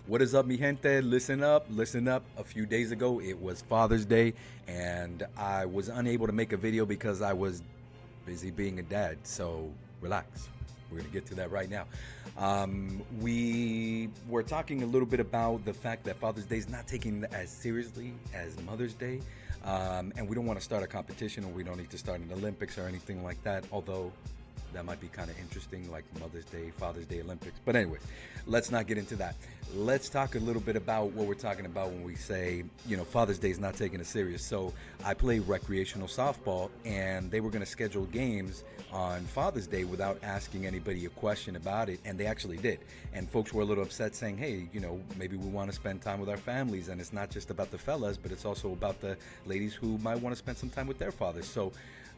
What is up, mi gente? Listen up, listen up. A few days ago, it was Father's Day, and I was unable to make a video because I was busy being a dad. So relax. We're going to get to that right now. We were talking a little bit about the fact that Father's Day is not taken as seriously as Mother's Day. And we don't want to start a competition, or we don't need to start an Olympics or anything like that, although that might be kind of interesting, like Mother's Day, Father's Day Olympics. But anyways, let's not get into that. Let's talk a little bit about what we're talking about when we say, Father's Day is not taking it serious. So I play recreational softball, and they were going to schedule games on Father's Day without asking anybody a question about it, and they actually did. And folks were a little upset, saying, hey, maybe we want to spend time with our families, and it's not just about the fellas, but it's also about the ladies who might want to spend some time with their fathers. So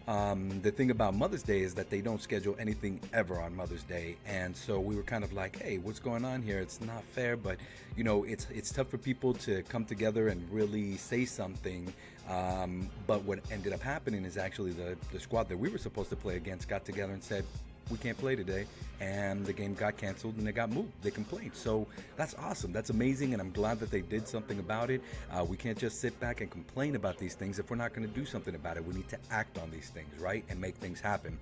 the thing about Mother's Day is that they don't schedule anything ever on Mother's Day, and so we were kind of like, hey, what's going on here? It's not fair, but it's tough for people to come together and really say something. But what ended up happening is actually the squad that we were supposed to play against got together and said, we can't play today, and the game got canceled and it got moved. They complained. So that's awesome. That's amazing, and I'm glad that they did something about it. We can't just sit back and complain about these things if we're not going to do something about it. We need to act on these things, right, and make things happen.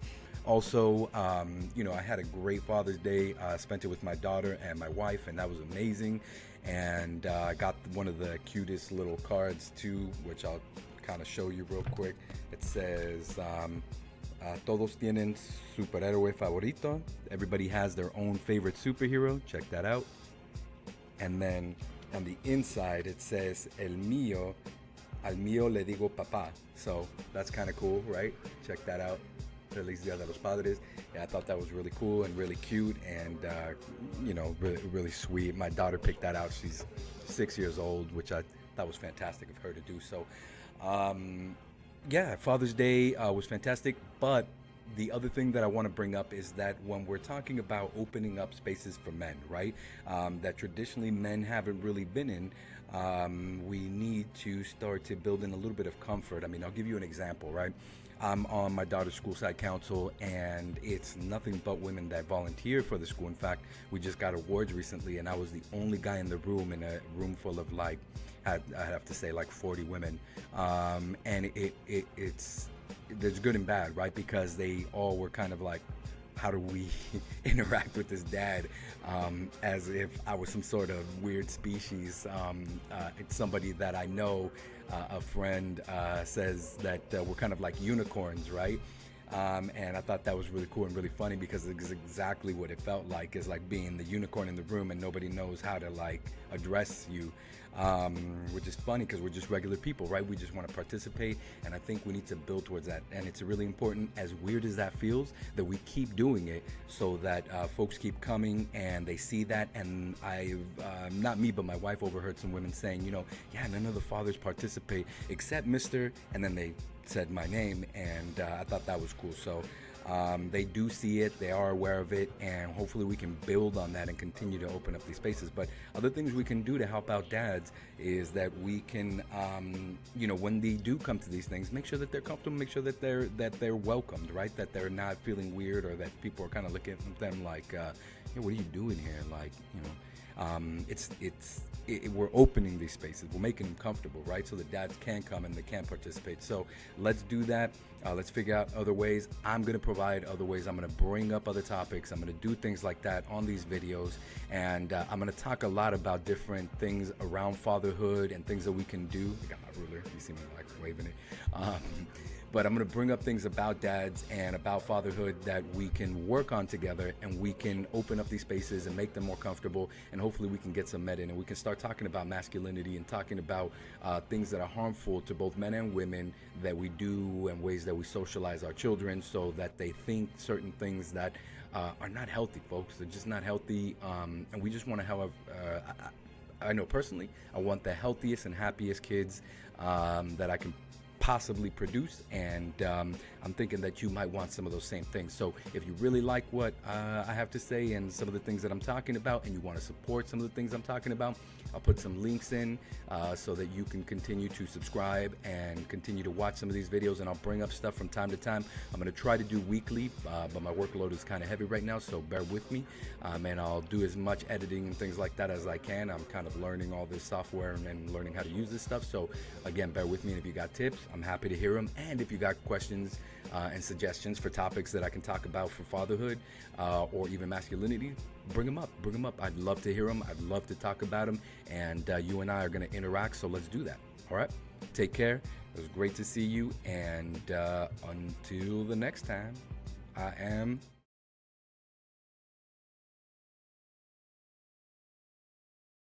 Also, I had a great Father's Day. Spent it with my daughter and my wife, and that was amazing. And I got one of the cutest little cards too, which I'll kind of show you real quick. It says, todos tienen superhéroe favorito. Everybody has their own favorite superhero. Check that out. And then on the inside it says, al mío le digo papá. So that's kind of cool, right? Check that out. Feliz Dia de los Padres. Yeah, I thought that was really cool and really cute, and really sweet. My daughter picked that out. She's 6 years old, which I thought was fantastic of her to do. So yeah, Father's Day was fantastic, but the other thing that I want to bring up is that when we're talking about opening up spaces for men, right, that traditionally men haven't really been in, we need to start to build in a little bit of comfort. I mean, I'll give you an example, right? I'm on my daughter's school side council, and it's nothing but women that volunteer for the school. In fact, we just got awards recently, and I was the only guy in the room, in a room full of I have to say 40 women. And it's there's good and bad, right? Because they all were kind of like, how do we interact with this dad, as if I was some sort of weird species. It's somebody that I know, a friend says that we're kind of like unicorns, right? And I thought that was really cool and really funny, because it's exactly what it felt like, is like being the unicorn in the room and nobody knows how to address you, which is funny because we're just regular people, right? We just want to participate, and I think we need to build towards that. And it's really important, as weird as that feels, that we keep doing it, so that folks keep coming and they see that. And I've not me, but my wife overheard some women saying, yeah, none of the fathers participate except Mr. And then they said my name, and I thought that was cool. So they do see it, they are aware of it, and hopefully we can build on that and continue to open up these spaces. But other things we can do to help out dads is that we can, when they do come to these things, make sure that they're comfortable, make sure that they're welcomed, right? That they're not feeling weird, or that people are kind of looking at them like, hey, what are you doing here? We're opening these spaces, we're making them comfortable, right? So the dads can come and they can participate. So let's do that. Let's figure out other ways. I'm going to provide other ways. I'm going to bring up other topics. I'm going to do things like that on these videos. And I'm going to talk a lot about different things around fatherhood and things that we can do. I got my ruler. You see me waving it. But I'm going to bring up things about dads and about fatherhood that we can work on together, and we can open up these spaces and make them more comfortable, and hopefully we can get some med in, and we can start talking about masculinity and talking about things that are harmful to both men and women that we do, and ways that we socialize our children so that they think certain things that are not healthy, folks. They're just not healthy, and we just want to have I know personally, I want the healthiest and happiest kids that I can possibly produce, and I'm thinking that you might want some of those same things. So if you really like what I have to say and some of the things that I'm talking about, and you want to support some of the things I'm talking about, I'll put some links in so that you can continue to subscribe and continue to watch some of these videos, and I'll bring up stuff from time to time. I'm going to try to do weekly, but my workload is kind of heavy right now, so bear with me, and I'll do as much editing and things like that as I can. I'm kind of learning all this software and learning how to use this stuff, so again, bear with me, and if you got tips, I'm happy to hear them. And if you got questions and suggestions for topics that I can talk about for fatherhood or even masculinity, bring them up. I'd love to hear them. I'd love to talk about them, and you and I are going to interact, so let's do that. All right, take care. It was great to see you, and until the next time, I am